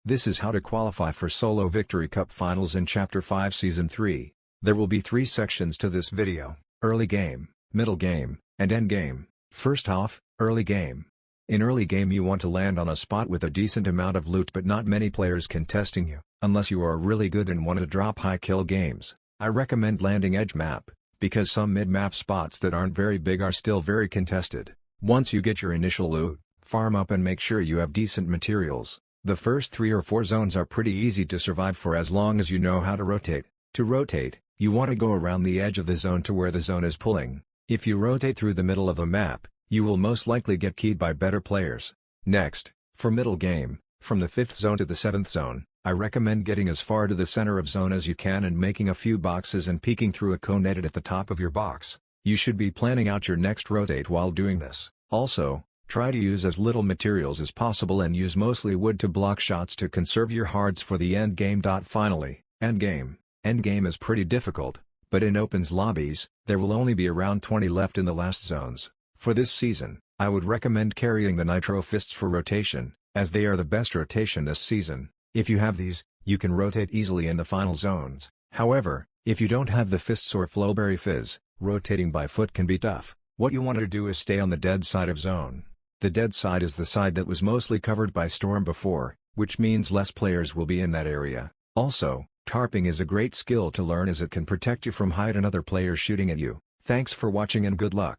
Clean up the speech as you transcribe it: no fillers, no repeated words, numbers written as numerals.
This is how to qualify for Solo Victory Cup Finals in Chapter 5 Season 3. There will be 3 sections to this video: early game, middle game, and end game. First off, early game. In early game you want to land on a spot with a decent amount of loot but not many players contesting you, unless you are really good and want to drop high kill games. I recommend landing edge map, because some mid-map spots that aren't very big are still very contested. Once you get your initial loot, farm up and make sure you have decent materials. The first 3 or 4 zones are pretty easy to survive for as long as you know how to rotate. To rotate, you want to go around the edge of the zone to where the zone is pulling. If you rotate through the middle of the map, you will most likely get keyed by better players. Next, for middle game, from the 5th zone to the 7th zone, I recommend getting as far to the center of zone as you can and making a few boxes and peeking through a cone edit at the top of your box. You should be planning out your next rotate while doing this. Also, try to use as little materials as possible and use mostly wood to block shots to conserve your hards for the end game. Finally, end game. End game is pretty difficult, but in opens lobbies, there will only be around 20 left in the last zones. For this season, I would recommend carrying the Nitro Fists for rotation, as they are the best rotation this season. If you have these, you can rotate easily in the final zones. However, if you don't have the Fists or Flowberry Fizz, rotating by foot can be tough. What you want to do is stay on the dead side of zone. The dead side is the side that was mostly covered by storm before, which means less players will be in that area. Also, tarping is a great skill to learn as it can protect you from hide and other players shooting at you. Thanks for watching and good luck.